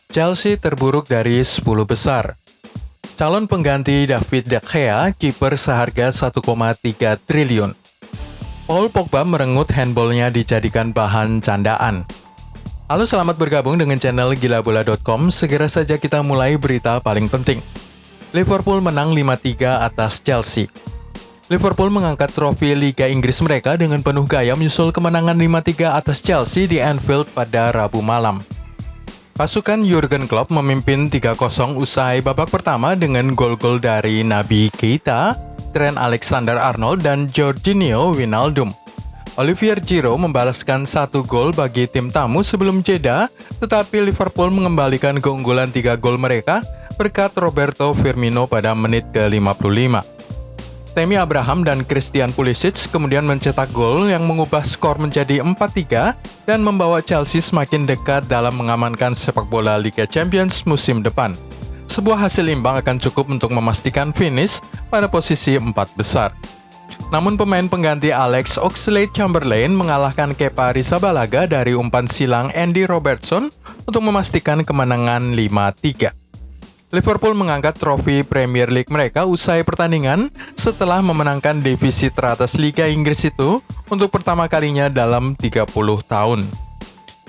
Chelsea terburuk dari 10 besar. Calon pengganti David De Gea, kiper seharga 1,3 triliun. Paul Pogba merenggut handballnya dijadikan bahan candaan. Halo, selamat bergabung dengan channel gilabola.com. Segera saja kita mulai berita paling penting. Liverpool menang 5-3 atas Chelsea. Liverpool mengangkat trofi Liga Inggris mereka dengan penuh gaya menyusul kemenangan 5-3 atas Chelsea di Anfield pada Rabu malam. Pasukan Jurgen Klopp memimpin 3-0 usai babak pertama dengan gol-gol dari Naby Keita, Trent Alexander-Arnold, dan Georginio Wijnaldum. Olivier Giroud membalaskan 1 gol bagi tim tamu sebelum jeda, tetapi Liverpool mengembalikan keunggulan 3 gol mereka berkat Roberto Firmino pada menit ke-55. Tammy Abraham dan Christian Pulisic kemudian mencetak gol yang mengubah skor menjadi 4-3 dan membawa Chelsea semakin dekat dalam mengamankan sepak bola Liga Champions musim depan. Sebuah hasil imbang akan cukup untuk memastikan finish pada posisi 4 besar. Namun pemain pengganti Alex Oxlade-Chamberlain mengalahkan Kepa Arrizabalaga dari umpan silang Andy Robertson untuk memastikan kemenangan 5-3. Liverpool mengangkat trofi Premier League mereka usai pertandingan setelah memenangkan divisi teratas Liga Inggris itu untuk pertama kalinya dalam 30 tahun.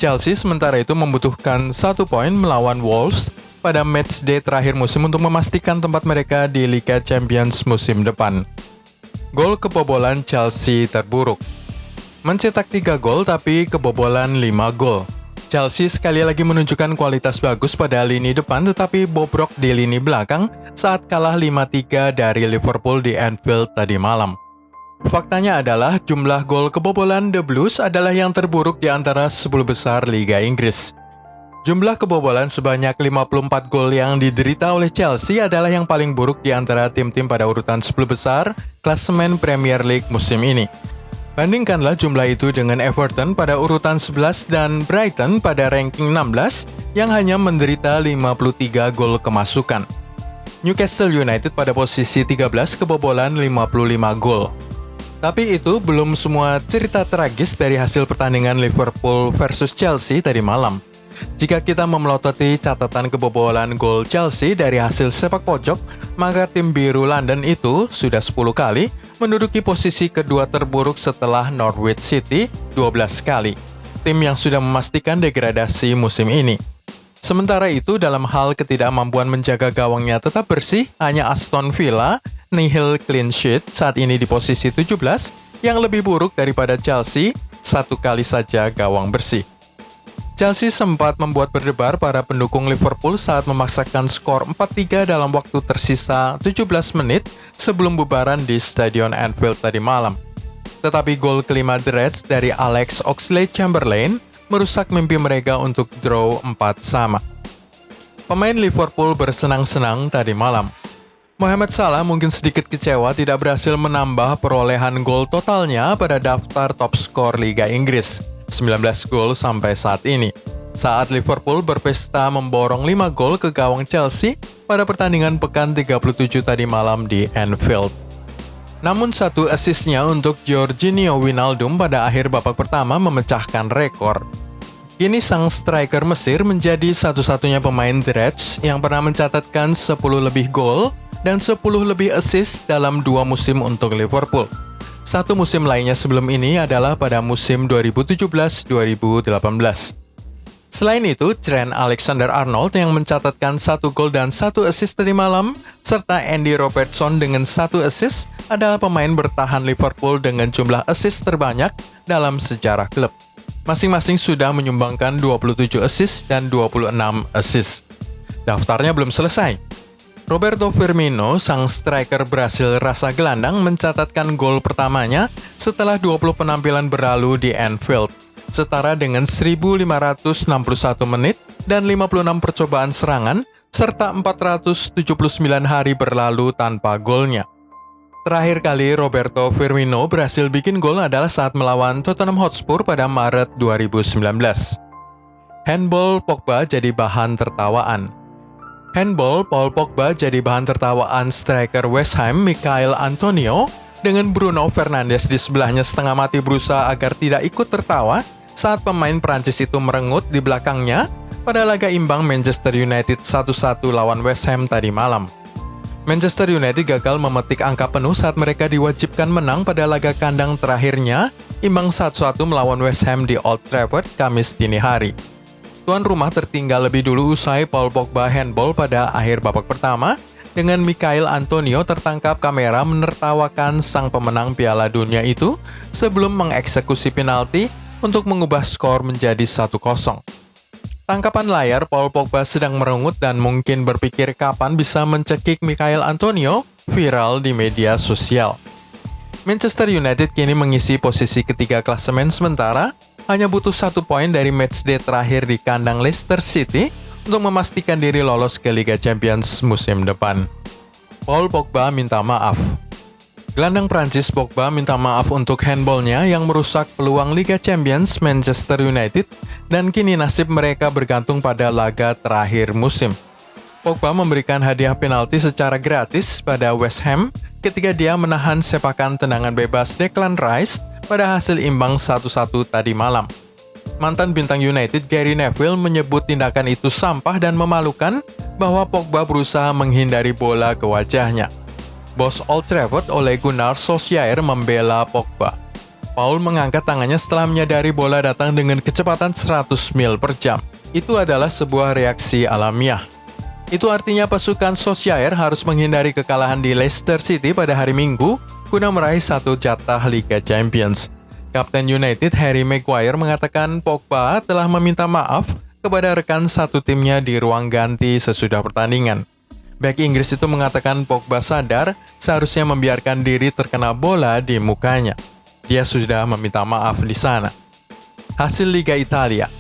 Chelsea sementara itu membutuhkan 1 poin melawan Wolves pada matchday terakhir musim untuk memastikan tempat mereka di Liga Champions musim depan. Gol kebobolan Chelsea terburuk. Mencetak 3 gol tapi kebobolan 5 gol. Chelsea sekali lagi menunjukkan kualitas bagus pada lini depan tetapi bobrok di lini belakang saat kalah 5-3 dari Liverpool di Anfield tadi malam. Faktanya adalah jumlah gol kebobolan The Blues adalah yang terburuk di antara 10 besar Liga Inggris. Jumlah kebobolan sebanyak 54 gol yang diderita oleh Chelsea adalah yang paling buruk di antara tim-tim pada urutan 10 besar klasemen Premier League musim ini. Bandingkanlah jumlah itu dengan Everton pada urutan 11 dan Brighton pada ranking 16 yang hanya menderita 53 gol kemasukan. Newcastle United pada posisi 13 kebobolan 55 gol. Tapi itu belum semua cerita tragis dari hasil pertandingan Liverpool versus Chelsea tadi malam. Jika kita memelototi catatan kebobolan gol Chelsea dari hasil sepak pojok, maka tim biru London itu sudah 10 kali menduduki posisi kedua terburuk setelah Norwich City 12 kali, tim yang sudah memastikan degradasi musim ini. Sementara itu, dalam hal ketidakmampuan menjaga gawangnya tetap bersih, hanya Aston Villa nihil clean sheet saat ini di posisi 17, yang lebih buruk daripada Chelsea, 1 kali saja gawang bersih. Chelsea sempat membuat berdebar para pendukung Liverpool saat memaksakan skor 4-3 dalam waktu tersisa 17 menit sebelum bubaran di Stadion Anfield tadi malam. Tetapi gol kelima The Reds dari Alex Oxlade-Chamberlain merusak mimpi mereka untuk draw 4-4. Pemain Liverpool bersenang-senang tadi malam. Mohamed Salah mungkin sedikit kecewa tidak berhasil menambah perolehan gol totalnya pada daftar top skor Liga Inggris. 19 gol sampai saat ini. Saat Liverpool berpesta memborong 5 gol ke gawang Chelsea pada pertandingan pekan 37 tadi malam di Anfield. Namun 1 assist-nya untuk Georginio Wijnaldum pada akhir babak pertama memecahkan rekor. Kini sang striker Mesir menjadi satu-satunya pemain The Reds yang pernah mencatatkan 10 lebih gol dan 10 lebih assist dalam 2 musim untuk Liverpool. 1 musim lainnya sebelum ini adalah pada musim 2017-2018. Selain itu, Trent Alexander-Arnold yang mencatatkan 1 gol dan 1 assist tadi malam, serta Andy Robertson dengan 1 assist adalah pemain bertahan Liverpool dengan jumlah assist terbanyak dalam sejarah klub. Masing-masing sudah menyumbangkan 27 assist dan 26 assist. Daftarnya belum selesai. Roberto Firmino, sang striker Brasil rasa gelandang, mencatatkan gol pertamanya setelah 20 penampilan berlalu di Anfield, setara dengan 1.561 menit dan 56 percobaan serangan, serta 479 hari berlalu tanpa golnya. Terakhir kali Roberto Firmino berhasil bikin gol adalah saat melawan Tottenham Hotspur pada Maret 2019. Handball Pogba jadi bahan tertawaan. Handball Paul Pogba jadi bahan tertawaan striker West Ham Michail Antonio dengan Bruno Fernandes di sebelahnya setengah mati berusaha agar tidak ikut tertawa saat pemain Prancis itu merengut di belakangnya pada laga imbang Manchester United 1-1 lawan West Ham tadi malam. Manchester United gagal memetik angka penuh saat mereka diwajibkan menang pada laga kandang terakhirnya, imbang 1-1 melawan West Ham di Old Trafford Kamis dini hari. Tuan rumah tertinggal lebih dulu usai Paul Pogba handball pada akhir babak pertama, dengan Michail Antonio tertangkap kamera menertawakan sang pemenang Piala Dunia itu sebelum mengeksekusi penalti untuk mengubah skor menjadi 1-0. Tangkapan layar, Paul Pogba sedang merengut dan mungkin berpikir kapan bisa mencekik Michail Antonio, viral di media sosial. Manchester United kini mengisi posisi ketiga klasemen sementara, hanya butuh 1 poin dari matchday terakhir di kandang Leicester City untuk memastikan diri lolos ke Liga Champions musim depan. Paul Pogba minta maaf. Gelandang Prancis Pogba minta maaf untuk handballnya yang merusak peluang Liga Champions Manchester United dan kini nasib mereka bergantung pada laga terakhir musim. Pogba memberikan hadiah penalti secara gratis pada West Ham ketika dia menahan sepakan tendangan bebas Declan Rice pada hasil imbang 1-1 tadi malam. Mantan bintang United Gary Neville menyebut tindakan itu sampah dan memalukan bahwa Pogba berusaha menghindari bola ke wajahnya. Bos Old Trafford Ole Gunnar Solskjaer membela Pogba. Paul mengangkat tangannya setelah menyadari bola datang dengan kecepatan 100 mil per jam. Itu adalah sebuah reaksi alamiah. Itu artinya pasukan Solskjaer harus menghindari kekalahan di Leicester City pada hari Minggu guna meraih 1 jatah Liga Champions. Kapten United Harry Maguire mengatakan Pogba telah meminta maaf kepada rekan satu timnya di ruang ganti sesudah pertandingan. Bek Inggris itu mengatakan Pogba sadar seharusnya membiarkan diri terkena bola di mukanya. Dia sudah meminta maaf di sana. Hasil Liga Italia.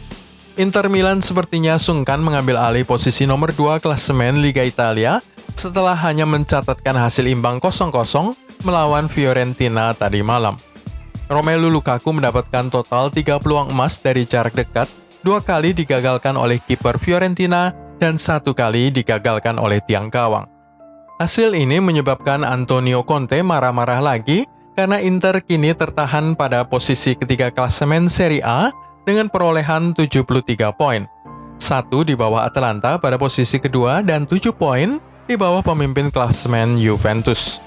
Inter Milan sepertinya sungkan mengambil alih posisi nomor 2 klasemen Liga Italia setelah hanya mencatatkan hasil imbang 0-0 melawan Fiorentina tadi malam. Romelu Lukaku mendapatkan total 3 peluang emas dari jarak dekat, 2 kali digagalkan oleh kiper Fiorentina dan 1 kali digagalkan oleh tiang gawang. Hasil ini menyebabkan Antonio Conte marah-marah lagi karena Inter kini tertahan pada posisi ketiga klasemen Serie A dengan perolehan 73 poin. 1 di bawah Atalanta pada posisi kedua dan 7 poin di bawah pemimpin klasemen Juventus.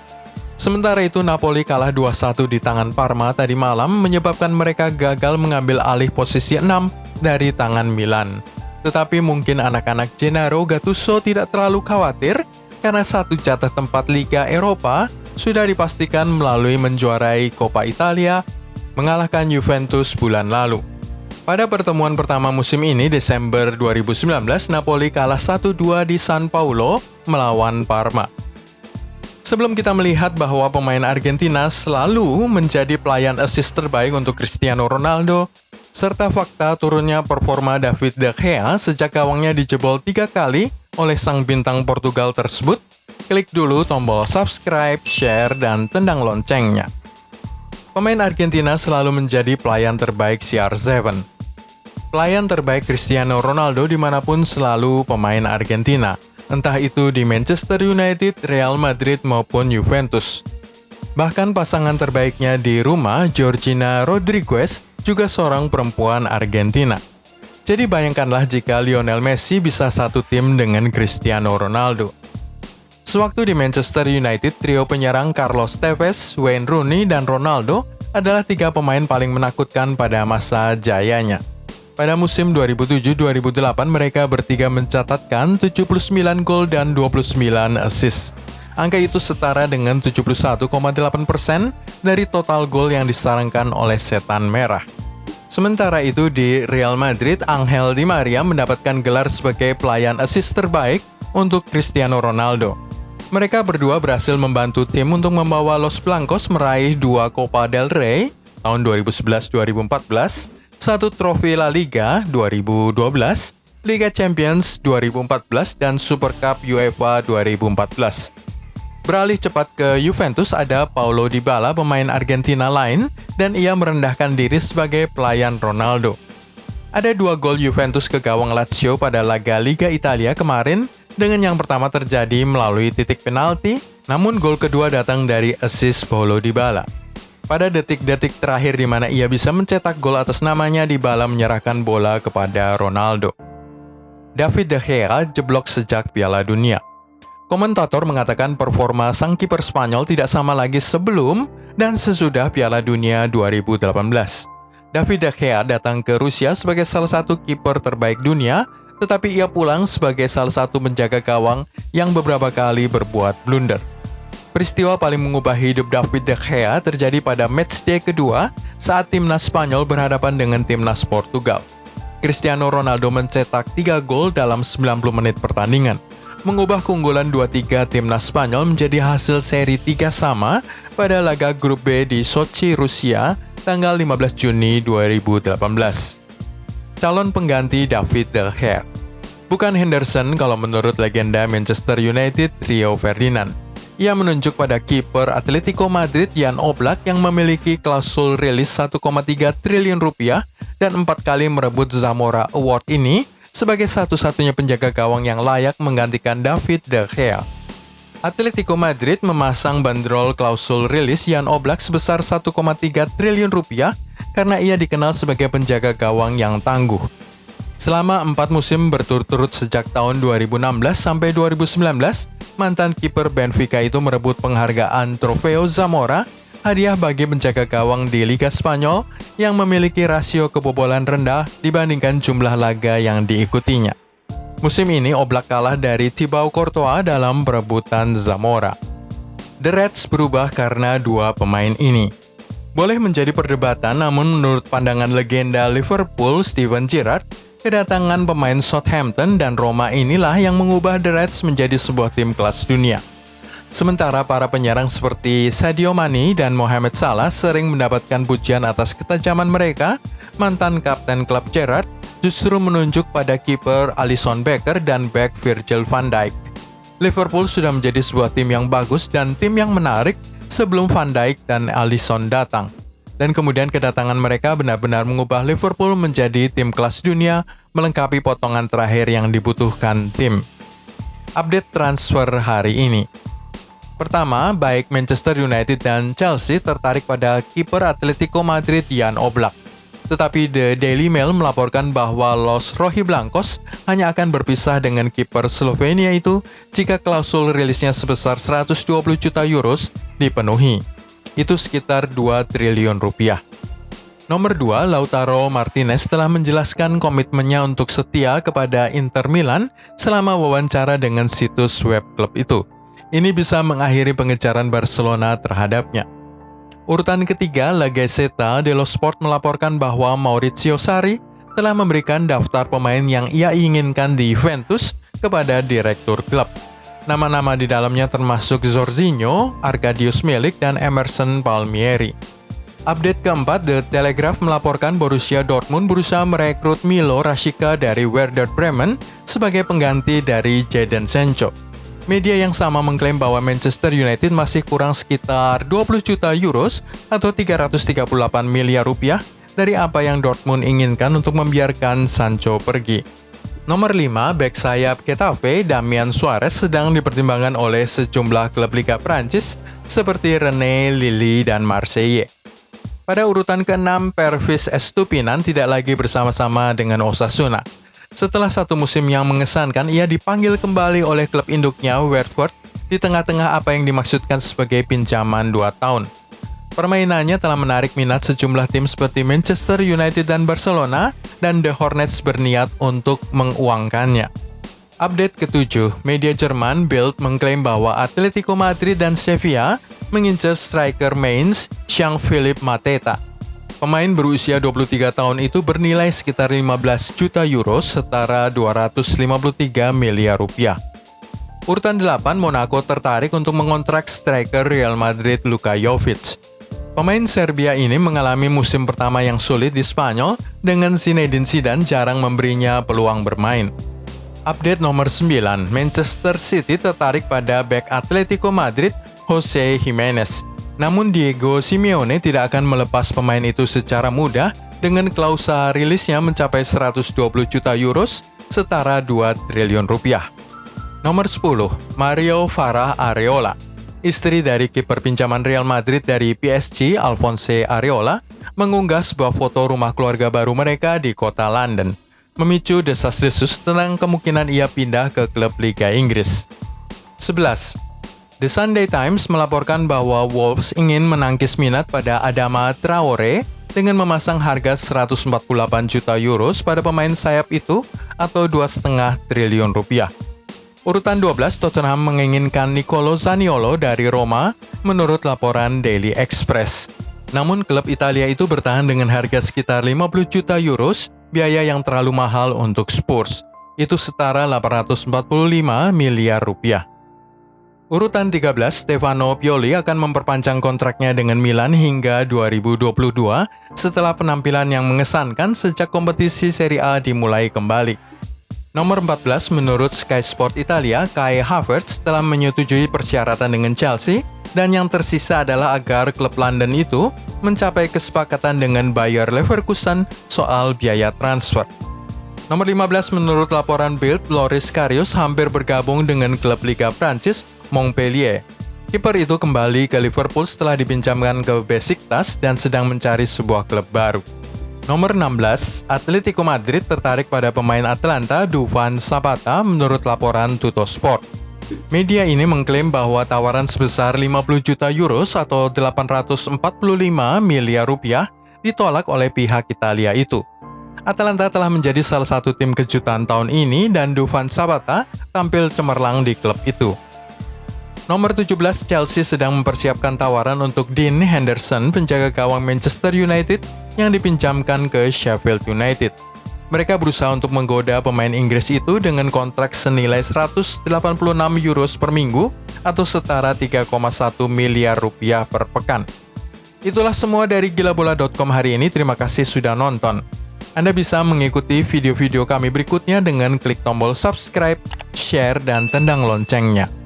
Sementara itu Napoli kalah 2-1 di tangan Parma tadi malam menyebabkan mereka gagal mengambil alih posisi 6 dari tangan Milan. Tetapi mungkin anak-anak Gennaro Gattuso tidak terlalu khawatir karena 1 jatah tempat Liga Eropa sudah dipastikan melalui menjuarai Coppa Italia, mengalahkan Juventus bulan lalu. Pada pertemuan pertama musim ini, Desember 2019, Napoli kalah 1-2 di San Paulo melawan Parma. Sebelum kita melihat bahwa pemain Argentina selalu menjadi pelayan assist terbaik untuk Cristiano Ronaldo, serta fakta turunnya performa David De Gea sejak gawangnya dijebol 3 kali oleh sang bintang Portugal tersebut, klik dulu tombol subscribe, share, dan tendang loncengnya. Pemain Argentina selalu menjadi pelayan terbaik CR7. Pelayan terbaik Cristiano Ronaldo dimanapun selalu pemain Argentina, entah itu di Manchester United, Real Madrid, maupun Juventus. Bahkan pasangan terbaiknya di rumah, Georgina Rodriguez, juga seorang perempuan Argentina. Jadi bayangkanlah jika Lionel Messi bisa satu tim dengan Cristiano Ronaldo. Sewaktu di Manchester United, trio penyerang Carlos Tevez, Wayne Rooney, dan Ronaldo adalah 3 pemain paling menakutkan pada masa jayanya. Pada musim 2007-2008, mereka bertiga mencatatkan 79 gol dan 29 assist. Angka itu setara dengan 71,8% dari total gol yang disarankan oleh Setan Merah. Sementara itu di Real Madrid, Angel Di Maria mendapatkan gelar sebagai pelayan assist terbaik untuk Cristiano Ronaldo. Mereka berdua berhasil membantu tim untuk membawa Los Blancos meraih 2 Copa del Rey tahun 2011-2014, 1 trofi La Liga 2012, Liga Champions 2014, dan Super Cup UEFA 2014. Beralih cepat ke Juventus ada Paulo Dybala, pemain Argentina lain, dan ia merendahkan diri sebagai pelayan Ronaldo. Ada 2 gol Juventus ke gawang Lazio pada laga Liga Italia kemarin, dengan yang pertama terjadi melalui titik penalti, namun gol kedua datang dari assist Paulo Dybala. Pada detik-detik terakhir di mana ia bisa mencetak gol atas namanya, Dybala menyerahkan bola kepada Ronaldo. David De Gea jeblok sejak Piala Dunia. Komentator mengatakan performa sang kiper Spanyol tidak sama lagi sebelum dan sesudah Piala Dunia 2018. David De Gea datang ke Rusia sebagai salah satu kiper terbaik dunia, tetapi ia pulang sebagai salah satu penjaga gawang yang beberapa kali berbuat blunder. Peristiwa paling mengubah hidup David De Gea terjadi pada matchday kedua saat timnas Spanyol berhadapan dengan timnas Portugal. Cristiano Ronaldo mencetak 3 gol dalam 90 menit pertandingan, mengubah keunggulan 2-3 timnas Spanyol menjadi hasil seri 3 sama pada laga grup B di Sochi, Rusia, tanggal 15 Juni 2018. Calon pengganti David De Gea bukan Henderson kalau menurut legenda Manchester United Rio Ferdinand. Ia menunjuk pada kiper Atletico Madrid Jan Oblak yang memiliki klausul rilis 1,3 triliun rupiah dan 4 kali merebut Zamora Award ini sebagai satu-satunya penjaga gawang yang layak menggantikan David De Gea. Atletico Madrid memasang bandrol klausul rilis Jan Oblak sebesar 1,3 triliun rupiah karena ia dikenal sebagai penjaga gawang yang tangguh. Selama 4 musim berturut-turut sejak tahun 2016 sampai 2019, mantan kiper Benfica itu merebut penghargaan Trofeo Zamora, hadiah bagi penjaga gawang di Liga Spanyol yang memiliki rasio kebobolan rendah dibandingkan jumlah laga yang diikutinya. Musim ini Oblak kalah dari Thibaut Courtois dalam perebutan Zamora. The Reds berubah karena dua pemain ini. Boleh menjadi perdebatan, namun menurut pandangan legenda Liverpool Steven Gerrard, kedatangan pemain Southampton dan Roma inilah yang mengubah The Reds menjadi sebuah tim kelas dunia. Sementara para penyerang seperti Sadio Mane dan Mohamed Salah sering mendapatkan pujian atas ketajaman mereka, mantan kapten klub Gerrard justru menunjuk pada kiper Alisson Becker dan bek Virgil van Dijk. Liverpool sudah menjadi sebuah tim yang bagus dan tim yang menarik sebelum Van Dijk dan Alisson datang. Dan kemudian kedatangan mereka benar-benar mengubah Liverpool menjadi tim kelas dunia, melengkapi potongan terakhir yang dibutuhkan tim. Update transfer hari ini. Pertama, baik Manchester United dan Chelsea tertarik pada kiper Atletico Madrid Jan Oblak. Tetapi The Daily Mail melaporkan bahwa Los Rojiblancos hanya akan berpisah dengan kiper Slovenia itu jika klausul rilisnya sebesar 120 juta euros dipenuhi. Itu sekitar 2 triliun rupiah. Nomor 2, Lautaro Martinez telah menjelaskan komitmennya untuk setia kepada Inter Milan selama wawancara dengan situs web klub itu. Ini bisa mengakhiri pengejaran Barcelona terhadapnya. Urutan ketiga, La Gazzetta dello Sport melaporkan bahwa Maurizio Sarri telah memberikan daftar pemain yang ia inginkan di Juventus kepada direktur klub. Nama-nama di dalamnya termasuk Jorginho, Arkadiusz Milik, dan Emerson Palmieri. Update keempat, The Telegraph melaporkan Borussia Dortmund berusaha merekrut Milo Rashica dari Werder Bremen sebagai pengganti dari Jadon Sancho. Media yang sama mengklaim bahwa Manchester United masih kurang sekitar 20 juta euros atau 338 miliar rupiah dari apa yang Dortmund inginkan untuk membiarkan Sancho pergi. Nomor 5, bek sayap Getafe Damian Suarez sedang dipertimbangkan oleh sejumlah klub Liga Prancis seperti Rennes, Lille, dan Marseille. Pada urutan ke-6, Pervis Estupinan tidak lagi bersama-sama dengan Osasuna. Setelah satu musim yang mengesankan, ia dipanggil kembali oleh klub induknya Watford di tengah-tengah apa yang dimaksudkan sebagai pinjaman 2 tahun. Permainannya telah menarik minat sejumlah tim seperti Manchester United dan Barcelona, dan The Hornets berniat untuk menguangkannya. Update ke-7, media Jerman Bild mengklaim bahwa Atletico Madrid dan Sevilla mengincar striker Mainz, Jean-Philippe Mateta. Pemain berusia 23 tahun itu bernilai sekitar 15 juta euro, setara 253 miliar rupiah. Urutan 8, Monaco tertarik untuk mengontrak striker Real Madrid Luka Jovic. Pemain Serbia ini mengalami musim pertama yang sulit di Spanyol dengan Zinedine Zidane jarang memberinya peluang bermain. Update nomor 9, Manchester City tertarik pada bek Atletico Madrid Jose Jimenez. Namun Diego Simeone tidak akan melepas pemain itu secara mudah dengan klausa rilisnya mencapai 120 juta euros, setara 2 triliun rupiah. Nomor 10, Mario Farah Areola. Istri dari kiper pinjaman Real Madrid dari PSG, Alphonse Areola, mengunggah sebuah foto rumah keluarga baru mereka di kota London. memicu desas-desus tentang kemungkinan ia pindah ke klub Liga Inggris. 11. The Sunday Times melaporkan bahwa Wolves ingin menangkis minat pada Adama Traore dengan memasang harga 148 juta euros pada pemain sayap itu atau 2,5 triliun rupiah. Urutan 12, Tottenham menginginkan Nicolo Zaniolo dari Roma menurut laporan Daily Express. Namun klub Italia itu bertahan dengan harga sekitar 50 juta euros, biaya yang terlalu mahal untuk Spurs. Itu setara 845 miliar rupiah. Urutan 13, Stefano Pioli akan memperpanjang kontraknya dengan Milan hingga 2022 setelah penampilan yang mengesankan sejak kompetisi Serie A dimulai kembali. Nomor 14, menurut Sky Sport Italia, Kai Havertz telah menyetujui persyaratan dengan Chelsea dan yang tersisa adalah agar klub London itu mencapai kesepakatan dengan Bayer Leverkusen soal biaya transfer. Nomor 15, menurut laporan Bild, Loris Karius hampir bergabung dengan klub Liga Prancis Montpellier. Kiper itu kembali ke Liverpool setelah dipinjamkan ke Besiktas dan sedang mencari sebuah klub baru. Nomor 16, Atletico Madrid tertarik pada pemain Atalanta Dufan Zapata menurut laporan Tuttosport. Media ini mengklaim bahwa tawaran sebesar 50 juta euros atau 845 miliar rupiah ditolak oleh pihak Italia itu. Atalanta telah menjadi salah satu tim kejutan tahun ini dan Dufan Zapata tampil cemerlang di klub itu. Nomor 17, Chelsea sedang mempersiapkan tawaran untuk Dean Henderson, penjaga gawang Manchester United yang dipinjamkan ke Sheffield United. Mereka berusaha untuk menggoda pemain Inggris itu dengan kontrak senilai 186 euros per minggu atau setara 3,1 miliar rupiah per pekan. Itulah semua dari gilabola.com hari ini. Terima kasih sudah nonton. Anda bisa mengikuti video-video kami berikutnya dengan klik tombol subscribe, share, dan tendang loncengnya.